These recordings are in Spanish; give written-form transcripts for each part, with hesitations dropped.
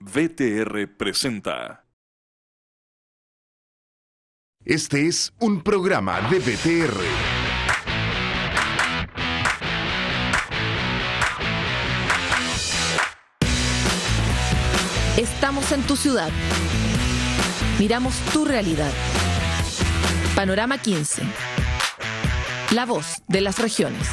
VTR presenta. Este es un programa de VTR. Estamos en tu ciudad. Miramos tu realidad. Panorama 15. La voz de las regiones.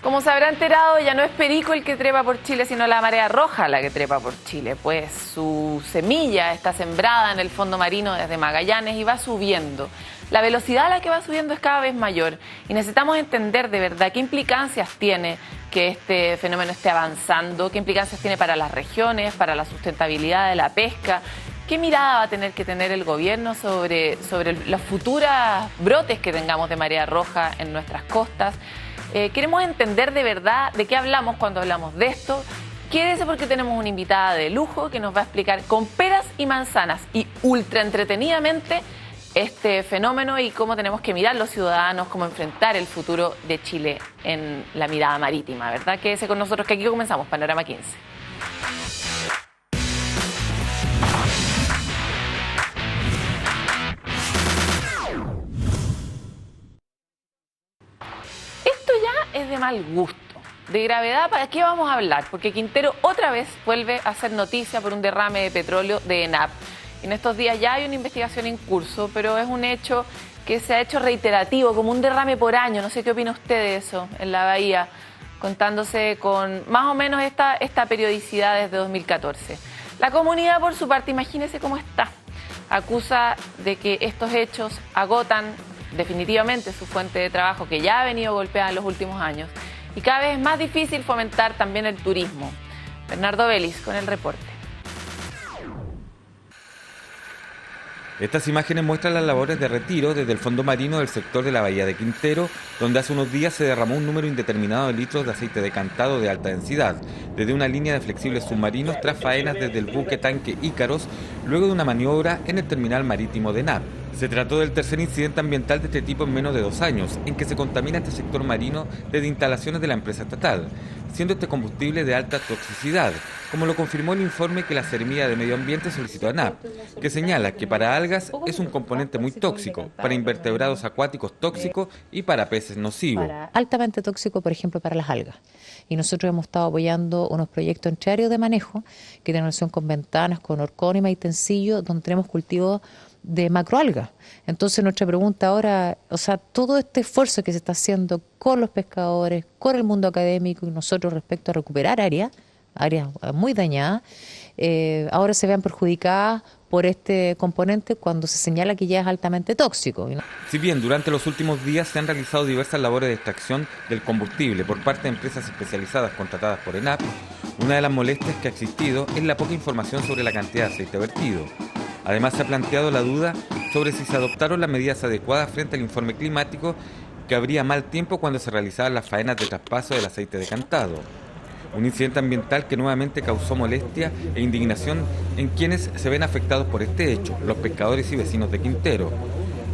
Como se habrá enterado, ya no es Perico el que trepa por Chile, sino la marea roja la que trepa por Chile, pues su semilla está sembrada en el fondo marino desde Magallanes y va subiendo. La velocidad a la que va subiendo es cada vez mayor y necesitamos entender de verdad qué implicancias tiene que este fenómeno esté avanzando, qué implicancias tiene para las regiones, para la sustentabilidad de la pesca. ¿Qué mirada va a tener que tener el gobierno sobre los futuros brotes que tengamos de marea roja en nuestras costas? Queremos entender de verdad de qué hablamos cuando hablamos de esto. Quédese porque tenemos una invitada de lujo que nos va a explicar con peras y manzanas y ultra entretenidamente este fenómeno y cómo tenemos que mirar los ciudadanos, cómo enfrentar el futuro de Chile en la mirada marítima, ¿verdad? Quédese con nosotros que aquí comenzamos Panorama 15. Es de mal gusto, de gravedad. ¿Para qué vamos a hablar? Porque Quintero otra vez vuelve a hacer noticia por un derrame de petróleo de ENAP. En estos días ya hay una investigación en curso, pero es un hecho que se ha hecho reiterativo, como un derrame por año. No sé qué opina usted de eso en la bahía, contándose con más o menos esta periodicidad desde 2014. La comunidad, por su parte, imagínese cómo está. Acusa de que estos hechos agotan definitivamente su fuente de trabajo, que ya ha venido golpeada en los últimos años, y cada vez es más difícil fomentar también el turismo. Bernardo Vélez con el reporte. Estas imágenes muestran las labores de retiro desde el fondo marino del sector de la bahía de Quintero, donde hace unos días se derramó un número indeterminado de litros de aceite decantado de alta densidad, desde una línea de flexibles submarinos tras faenas desde el buque tanque Ícaros, luego de una maniobra en el terminal marítimo de ENAP. Se trató del tercer incidente ambiental de este tipo en menos de 2 años, en que se contamina este sector marino desde instalaciones de la empresa estatal, siendo este combustible de alta toxicidad, como lo confirmó el informe que la Seremía de Medio Ambiente solicitó a ENAP, que señala que para algas es un componente muy tóxico, para invertebrados acuáticos tóxico y para peces nocivo. Altamente tóxico, por ejemplo, para las algas. Y nosotros hemos estado apoyando unos proyectos entre áreas de manejo que tienen relación con ventanas, con horcón y maitencillo, donde tenemos cultivos de macroalgas. Entonces nuestra pregunta ahora, todo este esfuerzo que se está haciendo con los pescadores, con el mundo académico y nosotros respecto a recuperar áreas muy dañadas, ahora se vean perjudicadas por este componente cuando se señala que ya es altamente tóxico, ¿no? Si bien durante los últimos días se han realizado diversas labores de extracción del combustible por parte de empresas especializadas contratadas por ENAP, una de las molestias que ha existido es la poca información sobre la cantidad de aceite vertido. Además, se ha planteado la duda sobre si se adoptaron las medidas adecuadas frente al informe climático, que habría mal tiempo cuando se realizaban las faenas de traspaso del aceite decantado. Un incidente ambiental que nuevamente causó molestia e indignación en quienes se ven afectados por este hecho, los pescadores y vecinos de Quintero,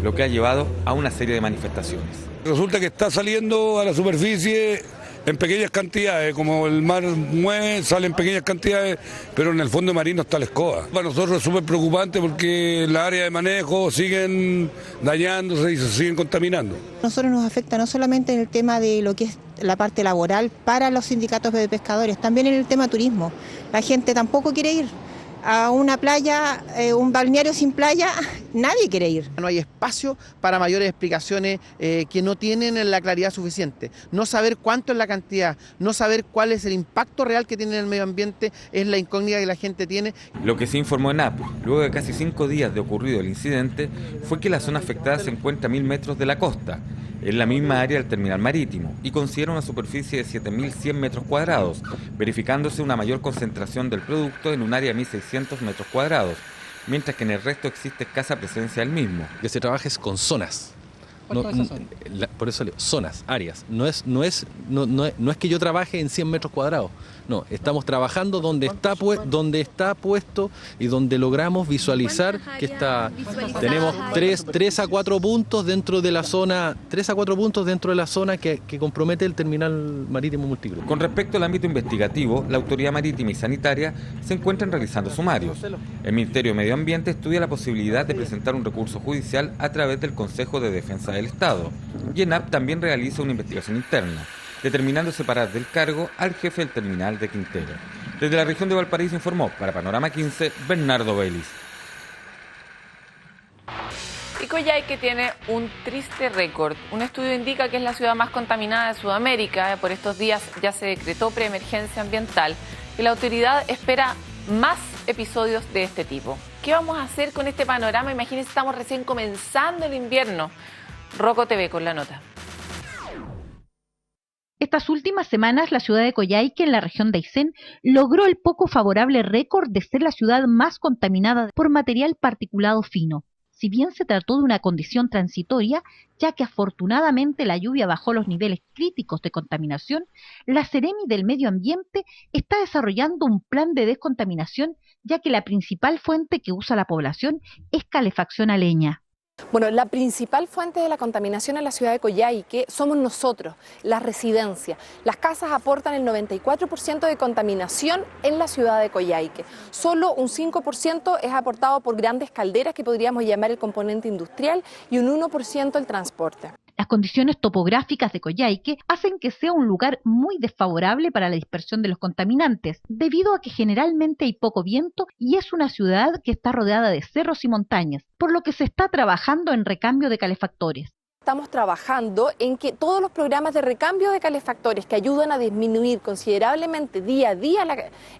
lo que ha llevado a una serie de manifestaciones. Resulta que está saliendo a la superficie en pequeñas cantidades, como el mar mueve, sale en pequeñas cantidades, pero en el fondo marino está la escoba. Para nosotros es súper preocupante porque las áreas de manejo siguen dañándose y se siguen contaminando. A nosotros nos afecta no solamente en el tema de lo que es la parte laboral para los sindicatos de pescadores, también en el tema turismo. La gente tampoco quiere ir a una playa, un balneario sin playa, nadie quiere ir. No hay espacio para mayores explicaciones que no tienen la claridad suficiente. No saber cuánto es la cantidad, no saber cuál es el impacto real que tiene en el medio ambiente es la incógnita que la gente tiene. Lo que se informó en ENAP, luego de casi 5 días de ocurrido el incidente, fue que la zona afectada se encuentra a 1.000 metros de la costa, en la misma área del terminal marítimo, y considera una superficie de 7.100 metros cuadrados, verificándose una mayor concentración del producto en un área de 1.600 metros cuadrados, mientras que en el resto existe escasa presencia del mismo. Que se trabaje con zonas Por eso zonas, áreas. No es que yo trabaje en 100 metros cuadrados. No, estamos trabajando donde está puesto y donde logramos visualizar que tenemos 3 a 4 puntos dentro de la zona, que compromete el terminal marítimo multigrupo. Con respecto al ámbito investigativo, la Autoridad Marítima y Sanitaria se encuentran realizando sumarios. El Ministerio de Medio Ambiente estudia la posibilidad de presentar un recurso judicial a través del Consejo de Defensa del Estado. Y ENAP también realiza una investigación interna, determinando separar del cargo al jefe del terminal de Quintero. Desde la región de Valparaíso informó para Panorama 15, Bernardo Vélez. Y Coyhaique tiene un triste récord. Un estudio indica que es la ciudad más contaminada de Sudamérica. Por estos días ya se decretó preemergencia ambiental y la autoridad espera más episodios de este tipo. ¿Qué vamos a hacer con este panorama? Imagínense, estamos recién comenzando el invierno. Rocco TV con la nota. Estas últimas semanas, la ciudad de Coyhaique, en la región de Aysén, logró el poco favorable récord de ser la ciudad más contaminada por material particulado fino. Si bien se trató de una condición transitoria, ya que afortunadamente la lluvia bajó los niveles críticos de contaminación, la Seremi del Medio Ambiente está desarrollando un plan de descontaminación, ya que la principal fuente que usa la población es calefacción a leña. Bueno, la principal fuente de la contaminación en la ciudad de Coyhaique somos nosotros, las residencias. Las casas aportan el 94% de contaminación en la ciudad de Coyhaique. Solo un 5% es aportado por grandes calderas, que podríamos llamar el componente industrial, y un 1% el transporte. Las condiciones topográficas de Coyhaique hacen que sea un lugar muy desfavorable para la dispersión de los contaminantes, debido a que generalmente hay poco viento y es una ciudad que está rodeada de cerros y montañas, por lo que se está trabajando en recambio de calefactores. Estamos trabajando en que todos los programas de recambio de calefactores que ayudan a disminuir considerablemente día a día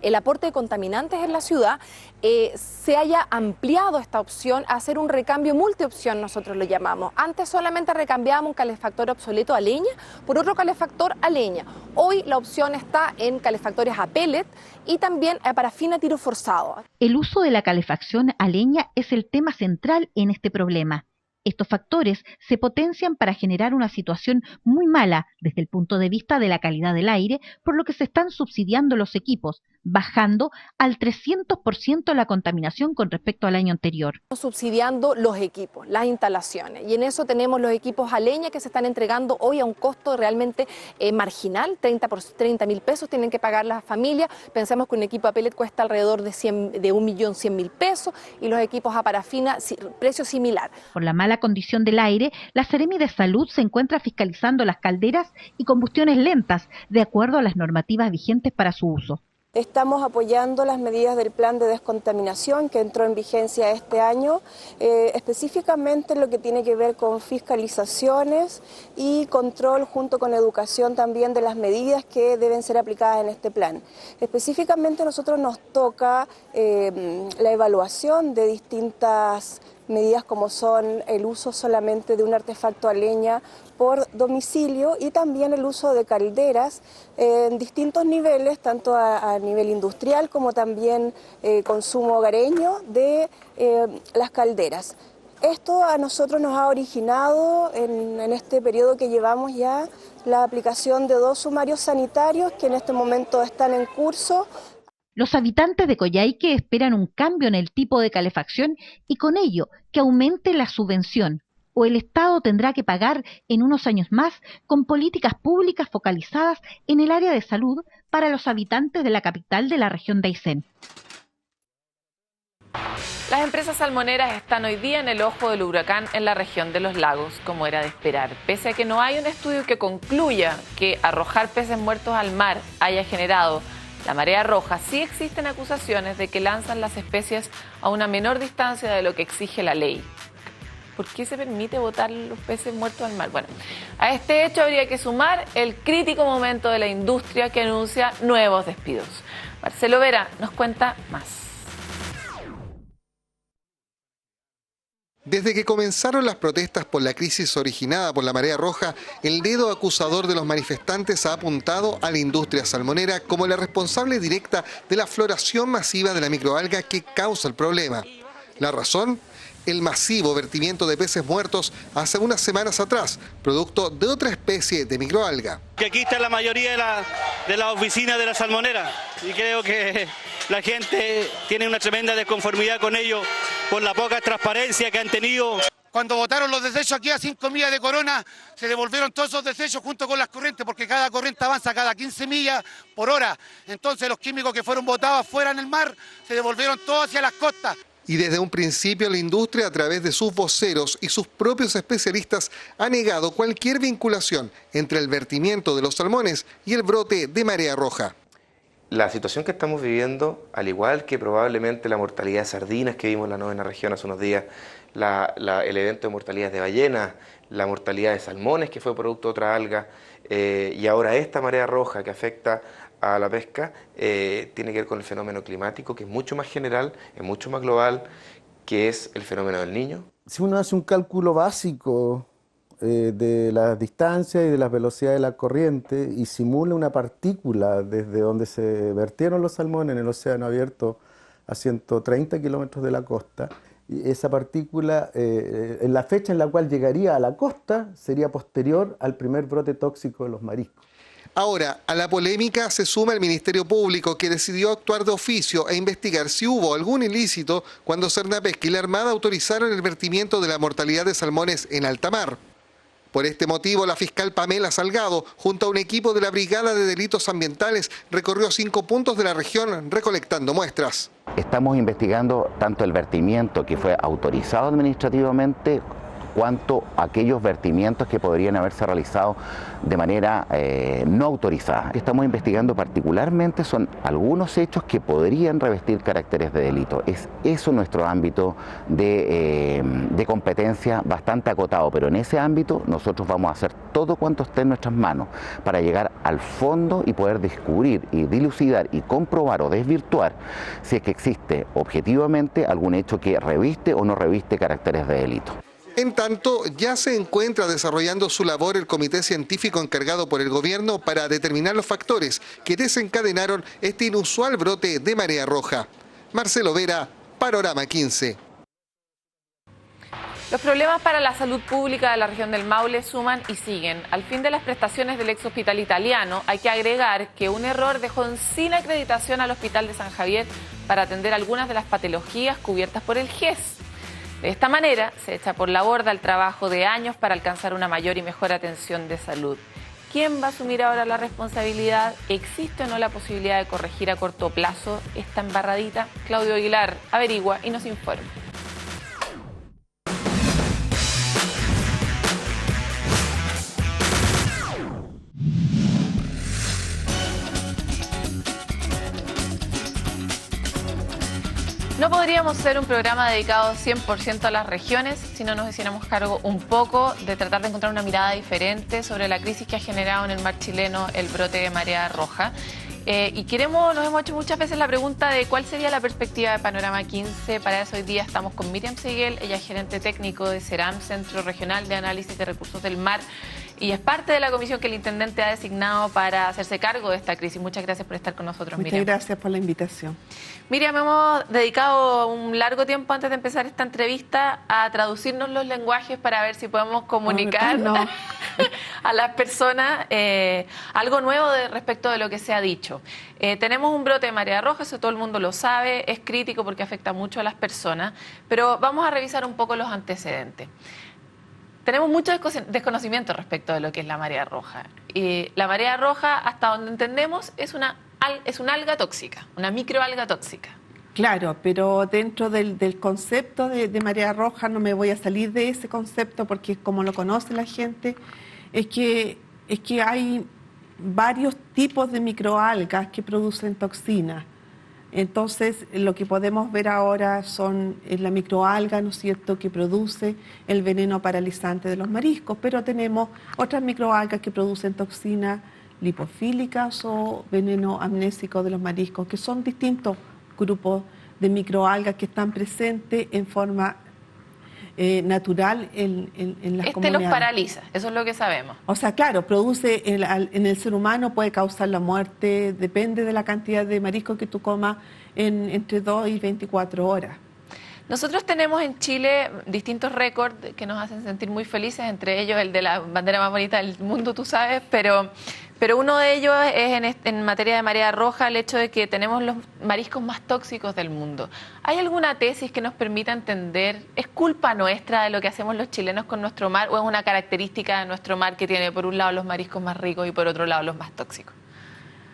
el aporte de contaminantes en la ciudad, se haya ampliado esta opción a hacer un recambio multiopción, nosotros lo llamamos. Antes solamente recambiábamos un calefactor obsoleto a leña por otro calefactor a leña. Hoy la opción está en calefactores a pellet y también a parafina a tiro forzado. El uso de la calefacción a leña es el tema central en este problema. Estos factores se potencian para generar una situación muy mala desde el punto de vista de la calidad del aire, por lo que se están subsidiando los equipos, bajando al 300% la contaminación con respecto al año anterior. Subsidiando los equipos, las instalaciones, y en eso tenemos los equipos a leña que se están entregando hoy a un costo realmente marginal, 30.000 pesos tienen que pagar las familias. Pensemos que un equipo a pellet cuesta alrededor de 1.100.000 pesos y los equipos a parafina, precio similar. Por la mala condición del aire, la Seremi de Salud se encuentra fiscalizando las calderas y combustiones lentas, de acuerdo a las normativas vigentes para su uso. Estamos apoyando las medidas del plan de descontaminación que entró en vigencia este año, específicamente en lo que tiene que ver con fiscalizaciones y control, junto con educación también de las medidas que deben ser aplicadas en este plan. Específicamente a nosotros nos toca la evaluación de distintas medidas, como son el uso solamente de un artefacto a leña por domicilio y también el uso de calderas en distintos niveles, tanto a nivel industrial como también consumo hogareño de las calderas. Esto a nosotros nos ha originado en este periodo que llevamos ya la aplicación de 2 sumarios sanitarios que en este momento están en curso. Los habitantes de Coyhaique esperan un cambio en el tipo de calefacción y con ello que aumente la subvención, o el Estado tendrá que pagar en unos años más con políticas públicas focalizadas en el área de salud para los habitantes de la capital de la región de Aysén. Las empresas salmoneras están hoy día en el ojo del huracán en la región de los lagos, como era de esperar. Pese a que no hay un estudio que concluya que arrojar peces muertos al mar haya generado la marea roja, sí existen acusaciones de que lanzan las especies a una menor distancia de lo que exige la ley. ¿Por qué se permite botar los peces muertos al mar? Bueno, a este hecho habría que sumar el crítico momento de la industria que anuncia nuevos despidos. Marcelo Vera nos cuenta más. Desde que comenzaron las protestas por la crisis originada por la marea roja, el dedo acusador de los manifestantes ha apuntado a la industria salmonera como la responsable directa de la floración masiva de la microalga que causa el problema. La razón, el masivo vertimiento de peces muertos hace unas semanas atrás, producto de otra especie de microalga. Que aquí está la mayoría de las oficinas de la salmonera y creo que la gente tiene una tremenda desconformidad con ello por la poca transparencia que han tenido. Cuando botaron los desechos aquí a 5 millas de Corona, se devolvieron todos esos desechos junto con las corrientes, porque cada corriente avanza cada 15 millas por hora. Entonces los químicos que fueron botados afuera en el mar se devolvieron todos hacia las costas. Y desde un principio la industria, a través de sus voceros y sus propios especialistas, ha negado cualquier vinculación entre el vertimiento de los salmones y el brote de marea roja. La situación que estamos viviendo, al igual que probablemente la mortalidad de sardinas que vimos en la 9ª región hace unos días, el evento de mortalidad de ballenas, la mortalidad de salmones que fue producto de otra alga, y ahora esta marea roja que afecta a la pesca, tiene que ver con el fenómeno climático, que es mucho más general, es mucho más global, que es el fenómeno del Niño. Si uno hace un cálculo básico de las distancias y de las velocidades de la corriente y simula una partícula desde donde se vertieron los salmones en el océano abierto a 130 kilómetros de la costa, y esa partícula, en la fecha en la cual llegaría a la costa, sería posterior al primer brote tóxico de los mariscos. Ahora, a la polémica se suma el Ministerio Público, que decidió actuar de oficio e investigar si hubo algún ilícito cuando Cernapesca y la Armada autorizaron el vertimiento de la mortalidad de salmones en alta mar. Por este motivo, la fiscal Pamela Salgado, junto a un equipo de la Brigada de Delitos Ambientales, recorrió 5 puntos de la región recolectando muestras. Estamos investigando tanto el vertimiento que fue autorizado administrativamente, cuanto aquellos vertimientos que podrían haberse realizado de manera no autorizada. Estamos investigando particularmente son algunos hechos que podrían revestir caracteres de delito. Es eso nuestro ámbito de competencia bastante acotado, pero en ese ámbito nosotros vamos a hacer todo cuanto esté en nuestras manos para llegar al fondo y poder descubrir y dilucidar y comprobar o desvirtuar si es que existe objetivamente algún hecho que reviste o no reviste caracteres de delito. En tanto, ya se encuentra desarrollando su labor el comité científico encargado por el gobierno para determinar los factores que desencadenaron este inusual brote de marea roja. Marcelo Vera, Panorama 15. Los problemas para la salud pública de la región del Maule suman y siguen. Al fin de las prestaciones del ex hospital italiano, hay que agregar que un error dejó sin acreditación al hospital de San Javier para atender algunas de las patologías cubiertas por el GES. De esta manera, se echa por la borda el trabajo de años para alcanzar una mayor y mejor atención de salud. ¿Quién va a asumir ahora la responsabilidad? ¿Existe o no la posibilidad de corregir a corto plazo esta embarradita? Claudio Aguilar averigua y nos informa. No podríamos ser un programa dedicado 100% a las regiones si no nos hiciéramos cargo un poco de tratar de encontrar una mirada diferente sobre la crisis que ha generado en el mar chileno el brote de marea roja. Nos hemos hecho muchas veces la pregunta de cuál sería la perspectiva de Panorama 15. Para eso hoy día estamos con Miriam Seguel, ella es gerente técnico de CERAM, Centro Regional de Análisis de Recursos del Mar, y es parte de la comisión que el intendente ha designado para hacerse cargo de esta crisis. Muchas gracias por estar con nosotros, Miriam. Muchas gracias por la invitación. Miriam, hemos dedicado un largo tiempo antes de empezar esta entrevista a traducirnos los lenguajes para ver si podemos comunicar a las personas algo nuevo respecto de lo que se ha dicho. Tenemos un brote de marea roja, eso todo el mundo lo sabe, es crítico porque afecta mucho a las personas, pero vamos a revisar un poco los antecedentes. Tenemos mucho desconocimiento respecto de lo que es la marea roja. La marea roja, hasta donde entendemos, es una alga tóxica, una microalga tóxica. Claro, pero dentro del concepto de marea roja no me voy a salir de ese concepto porque como lo conoce la gente, es que hay varios tipos de microalgas que producen toxinas. Entonces, lo que podemos ver ahora son la microalga, ¿no es cierto?, que produce el veneno paralizante de los mariscos, pero tenemos otras microalgas que producen toxinas lipofílicas o veneno amnésico de los mariscos, que son distintos grupos de microalgas que están presentes en forma natural en las comunidades. Los paraliza, eso es lo que sabemos. O sea, claro, produce en el ser humano, puede causar la muerte, depende de la cantidad de marisco que tú comas entre 2 y 24 horas. Nosotros tenemos en Chile distintos récords que nos hacen sentir muy felices, entre ellos el de la bandera más bonita del mundo, tú sabes, pero uno de ellos es en materia de marea roja, el hecho de que tenemos los mariscos más tóxicos del mundo. ¿Hay alguna tesis que nos permita entender, es culpa nuestra de lo que hacemos los chilenos con nuestro mar, o es una característica de nuestro mar que tiene por un lado los mariscos más ricos y por otro lado los más tóxicos?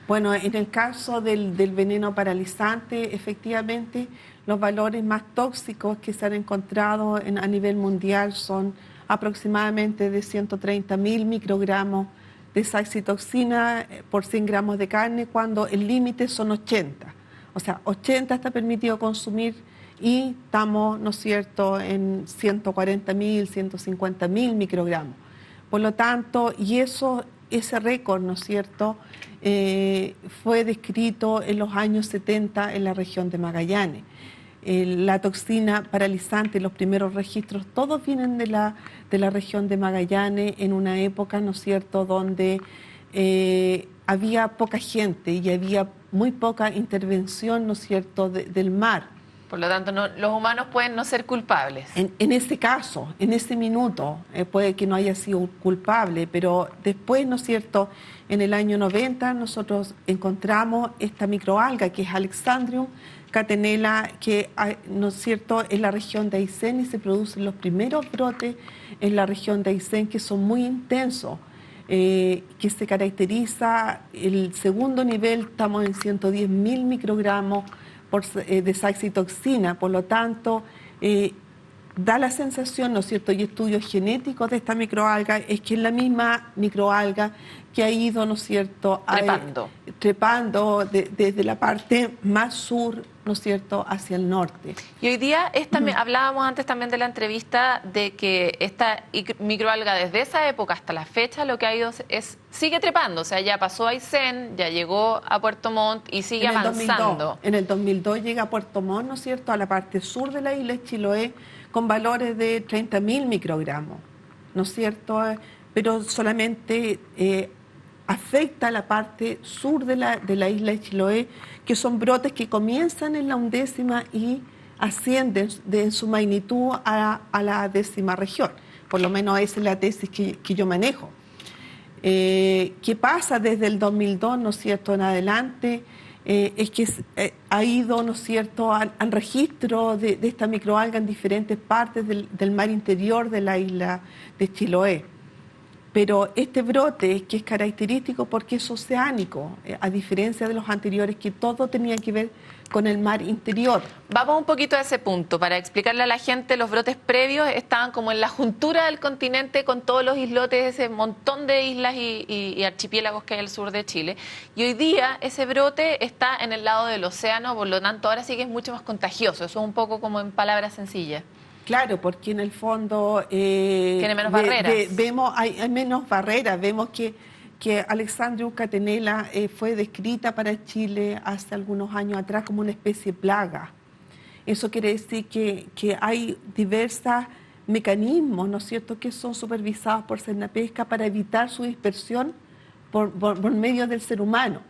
Bueno, en el caso del veneno paralizante, efectivamente, los valores más tóxicos que se han encontrado a nivel mundial son aproximadamente de 130.000 microgramos de saxitoxina por 100 gramos de carne, cuando el límite son 80. O sea, 80 está permitido consumir y estamos, ¿no es cierto?, en 140.000, 150.000 microgramos. Por lo tanto, y ese récord, ¿no es cierto?, fue descrito en los años 70 en la región de Magallanes. La toxina paralizante, los primeros registros, todos vienen de la región de Magallanes, en una época, ¿no es cierto?, donde había poca gente y había muy poca intervención, ¿no es cierto?, del mar. Por lo tanto, los humanos pueden no ser culpables. En ese caso, en ese minuto, puede que no haya sido culpable, pero después, ¿no es cierto?, en el año 90 nosotros encontramos esta microalga que es Alexandrium catenella, que, ¿no es cierto?, en la región de Aysén, y se producen los primeros brotes en la región de Aysén que son muy intensos, que se caracteriza, el segundo nivel estamos en 110.000 microgramos de saxitoxina, por lo tanto, da la sensación, ¿no es cierto?, y estudios genéticos de esta microalga, es que es la misma microalga que ha ido, ¿no es cierto?, trepando desde la parte más sur, ¿no es cierto?, hacia el norte. Y hoy día, hablábamos antes también de la entrevista de que esta microalga desde esa época hasta la fecha lo que ha ido sigue trepando, o sea, ya pasó a Aysén, ya llegó a Puerto Montt y sigue avanzando. En el 2002 llega a Puerto Montt, ¿no es cierto?, a la parte sur de la isla de Chiloé, con valores de 30.000 microgramos, ¿no es cierto?, pero solamente afecta a la parte sur de la isla de Chiloé, que son brotes que comienzan en la 11ª y ascienden en su magnitud a la 10ª región. Por lo menos esa es la tesis que yo manejo. ¿Qué pasa desde el 2002, ¿no es cierto?, en adelante? Es que ha ido, ¿no es cierto?, al registro de esta microalga en diferentes partes del mar interior de la isla de Chiloé. Pero este brote, que es característico porque es oceánico, a diferencia de los anteriores, que todo tenía que ver con el mar interior. Vamos un poquito a ese punto, para explicarle a la gente, los brotes previos estaban como en la juntura del continente con todos los islotes, ese montón de islas y archipiélagos que hay al sur de Chile. Y hoy día ese brote está en el lado del océano, por lo tanto ahora sí que es mucho más contagioso. Eso es un poco como en palabras sencillas. Claro, porque en el fondo tiene menos barreras. Hay menos barreras. Vemos que Alexandrium catenella fue descrita para Chile hace algunos años atrás como una especie de plaga. Eso quiere decir que hay diversos mecanismos, ¿no es cierto?, que son supervisados por Cernapesca para evitar su dispersión por medio del ser humano.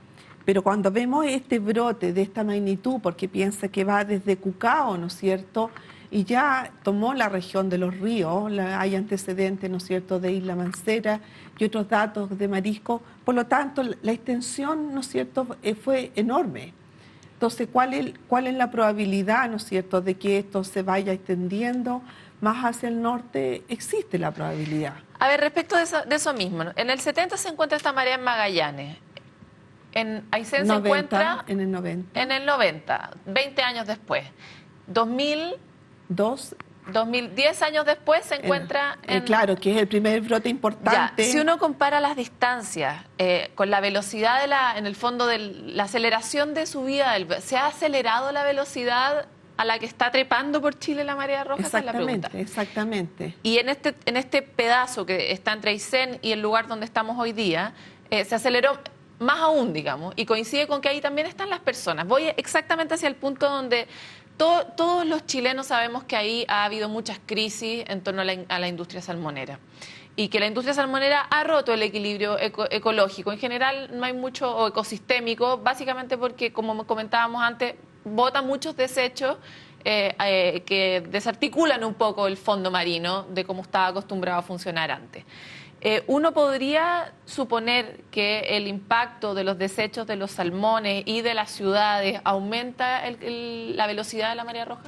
Pero cuando vemos este brote de esta magnitud, porque piensa que va desde Cucao, ¿no es cierto?, y ya tomó la región de los ríos, hay antecedentes, ¿no es cierto?, de Isla Mancera y otros datos de marisco, por lo tanto la extensión, ¿no es cierto?, fue enorme. Entonces, ¿cuál es la probabilidad, ¿no es cierto?, de que esto se vaya extendiendo más hacia el norte? Existe la probabilidad. A ver, respecto de eso mismo, en el 70 se encuentra esta marea en Magallanes. En Aysén se encuentra en el 90. En el 90, 20 años después. 10 años después se encuentra claro, que es el primer brote importante. Ya, si uno compara las distancias con la velocidad en el fondo de la aceleración de subida, ¿se ha acelerado la velocidad a la que está trepando por Chile la marea roja? Esa es la pregunta. Exactamente. Y en este pedazo que está entre Aysén y el lugar donde estamos hoy día, se aceleró más aún, digamos, y coincide con que ahí también están las personas. Voy exactamente hacia el punto donde todos los chilenos sabemos que ahí ha habido muchas crisis en torno a la industria salmonera, y que la industria salmonera ha roto el equilibrio ecológico. En general no hay mucho, o ecosistémico, básicamente porque, como comentábamos antes, bota muchos desechos que desarticulan un poco el fondo marino de cómo estaba acostumbrado a funcionar antes. Uno podría suponer que el impacto de los desechos de los salmones y de las ciudades aumenta la velocidad de la marea roja.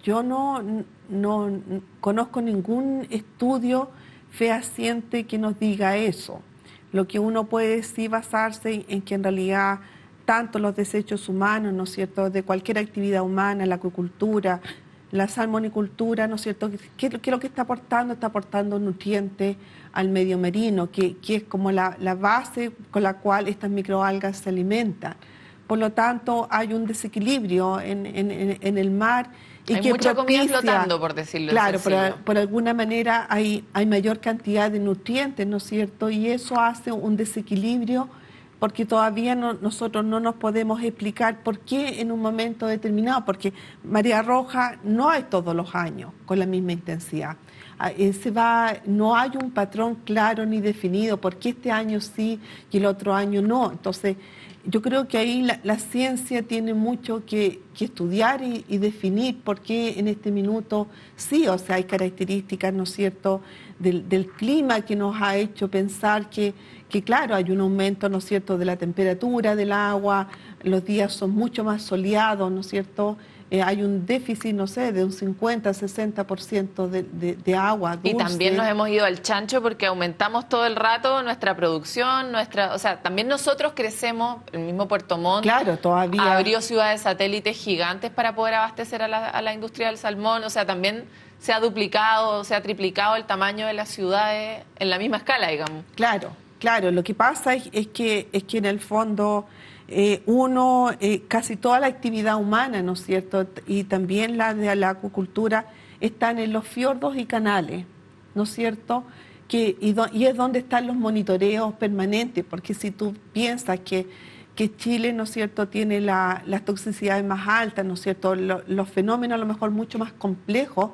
Yo no conozco ningún estudio fehaciente que nos diga eso. Lo que uno puede sí basarse en que en realidad tanto los desechos humanos, ¿no es cierto?, de cualquier actividad humana, la acuicultura, la salmonicultura, ¿no es cierto?, ¿qué es lo que está aportando? Está aportando nutrientes al medio marino, que es como la base con la cual estas microalgas se alimentan. Por lo tanto, hay un desequilibrio en el mar. Y hay que mucha comida flotando, por decirlo claro, sencillo. por alguna manera hay mayor cantidad de nutrientes, ¿no es cierto? Y eso hace un desequilibrio porque todavía nosotros no nos podemos explicar por qué en un momento determinado, porque marea roja no hay todos los años con la misma intensidad. No hay un patrón claro ni definido, por qué este año sí y el otro año no. Entonces, yo creo que ahí la ciencia tiene mucho que estudiar y definir por qué en este minuto sí, o sea, hay características, ¿no es cierto?, del clima que nos ha hecho pensar que claro, hay un aumento, ¿no es cierto?, de la temperatura del agua, los días son mucho más soleados, ¿no es cierto?, hay un déficit, no sé, de un 50-60% de agua dulce. Y también nos hemos ido al chancho porque aumentamos todo el rato nuestra producción, o sea, también nosotros crecemos, el mismo Puerto Montt claro, todavía abrió ciudades satélites gigantes para poder abastecer a la industria del salmón, o sea, también se ha duplicado, se ha triplicado el tamaño de las ciudades en la misma escala, digamos. Claro, lo que pasa es que en el fondo casi toda la actividad humana, ¿no es cierto?, y también la de la acuicultura, están en los fiordos y canales, ¿no es cierto?, y es donde están los monitoreos permanentes, porque si tú piensas que Chile, ¿no es cierto?, tiene las toxicidades más altas, ¿no es cierto?, los fenómenos a lo mejor mucho más complejos,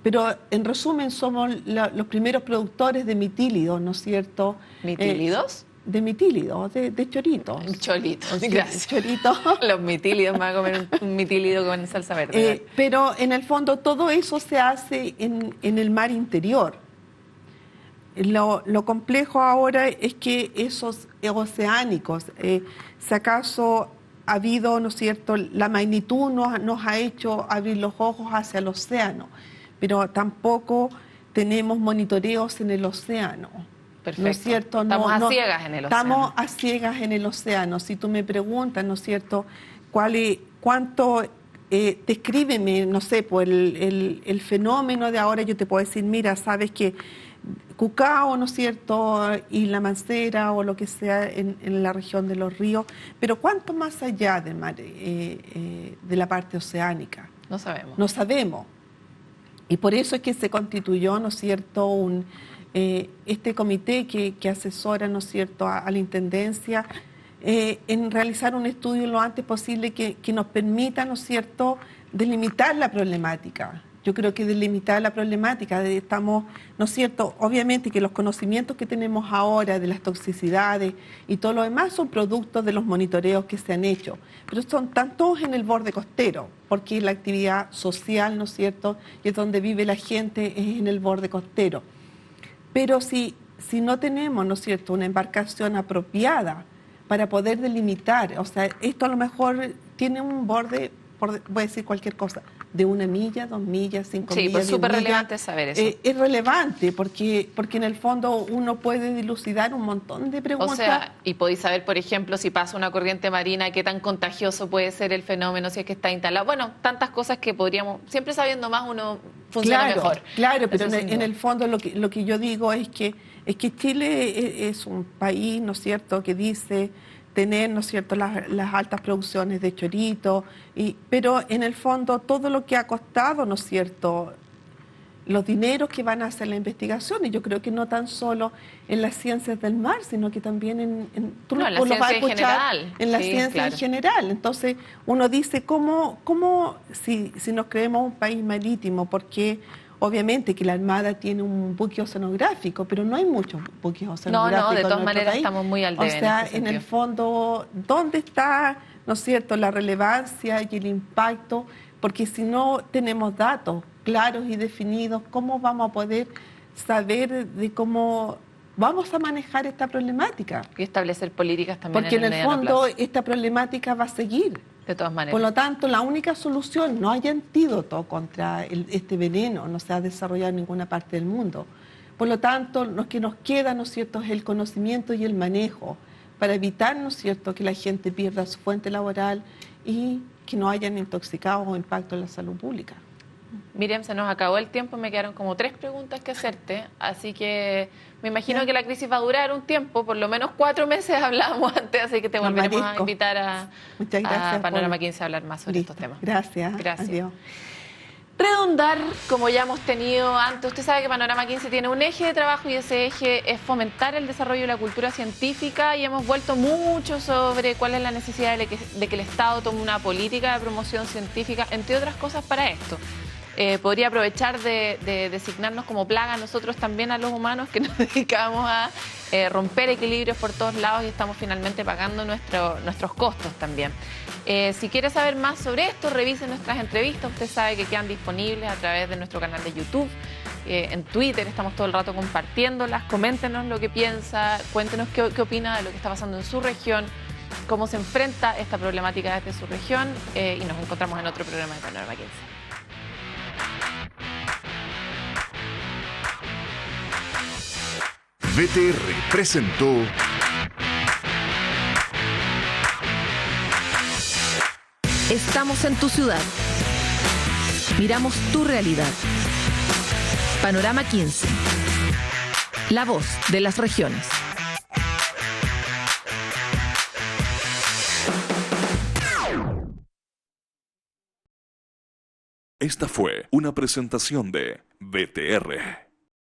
pero en resumen somos los primeros productores de mitílidos, ¿no es cierto? ¿Mitílidos? De mitílidos, de choritos. Choritos, gracias. Choritos. Los mitílidos, me van a comer un mitílido con salsa verde. Pero en el fondo todo eso se hace en el mar interior. Lo complejo ahora es que esos oceánicos, si acaso ha habido, ¿no es cierto?, la magnitud nos ha hecho abrir los ojos hacia el océano, pero tampoco tenemos monitoreos en el océano. Perfecto. ¿No es cierto? Estamos a ciegas en el océano. Estamos a ciegas en el océano. Si tú me preguntas, ¿no es cierto?, cuánto, descríbeme, no sé, pues el fenómeno de ahora, yo te puedo decir, mira, sabes que Cucao, ¿no es cierto?, y la Mancera o lo que sea en la región de los ríos, pero ¿cuánto más allá del mar, de la parte oceánica? No sabemos. No sabemos. Y por eso es que se constituyó, ¿no es cierto?, este comité que asesora, ¿no es cierto?, a la Intendencia en realizar un estudio lo antes posible que nos permita, ¿no es cierto?, delimitar la problemática. Yo creo que delimitar la problemática, estamos, ¿no es cierto?, obviamente que los conocimientos que tenemos ahora de las toxicidades y todo lo demás son productos de los monitoreos que se han hecho, pero están todos en el borde costero, porque la actividad social, ¿no es cierto?, y es donde vive la gente, es en el borde costero. Pero si no tenemos, ¿no es cierto?, una embarcación apropiada para poder delimitar, o sea, esto a lo mejor tiene un borde, voy a decir cualquier cosa, de 1 milla, 2 millas, 5 millas. Sí, pues súper relevante saber eso. Es relevante porque en el fondo uno puede dilucidar un montón de preguntas. O sea, y podéis saber, por ejemplo, si pasa una corriente marina, qué tan contagioso puede ser el fenómeno, si es que está instalado. Bueno, tantas cosas que podríamos, siempre sabiendo más uno funciona mejor. Claro, pero en el fondo lo que yo digo es que Chile es un país, ¿no es cierto?, que dice tener, ¿no es cierto?, las altas producciones de chorito, pero en el fondo todo lo que ha costado, ¿no es cierto?, los dineros que van a hacer la investigación, y yo creo que no tan solo en las ciencias del mar, sino que también en la ciencia en general. En la ciencia en general. Entonces uno dice, ¿cómo si nos creemos un país marítimo? Porque obviamente que la Armada tiene un buque oceanográfico, pero no hay muchos buques oceanográficos. No, de todas maneras estamos muy al debe. O sea, en el fondo, ¿dónde está ¿no es cierto?, la relevancia y el impacto, porque si no tenemos datos claros y definidos, ¿cómo vamos a poder saber de cómo vamos a manejar esta problemática? Y establecer políticas también. Porque en el fondo esta problemática va a seguir. De todas maneras. Por lo tanto, la única solución, no hay antídoto contra este veneno, no se ha desarrollado en ninguna parte del mundo. Por lo tanto, lo que nos queda, ¿no es cierto?, es el conocimiento y el manejo para evitar, ¿no es cierto?, que la gente pierda su fuente laboral y que no hayan intoxicados o impacto en la salud pública. Miriam, se nos acabó el tiempo, me quedaron como 3 preguntas que hacerte, así que me imagino que la crisis va a durar un tiempo, por lo menos 4 meses hablábamos antes, así que te volveremos a invitar a Panorama 15 a hablar más sobre estos temas. Gracias. Adiós. Redundar, como ya hemos tenido antes, usted sabe que Panorama 15 tiene un eje de trabajo y ese eje es fomentar el desarrollo de la cultura científica y hemos vuelto mucho sobre cuál es la necesidad de que el Estado tome una política de promoción científica, entre otras cosas, para esto. Podría aprovechar de designarnos como plaga nosotros también a los humanos que nos dedicamos a romper equilibrios por todos lados y estamos finalmente pagando nuestros costos también. Si quiere saber más sobre esto, revise nuestras entrevistas. Usted sabe que quedan disponibles a través de nuestro canal de YouTube. En Twitter estamos todo el rato compartiéndolas. Coméntenos lo que piensa, cuéntenos qué opina de lo que está pasando en su región, cómo se enfrenta esta problemática desde su región y nos encontramos en otro programa de Panorama 15. VTR presentó Estamos en tu ciudad. Miramos tu realidad. Panorama 15. La voz de las regiones. Esta fue una presentación de VTR.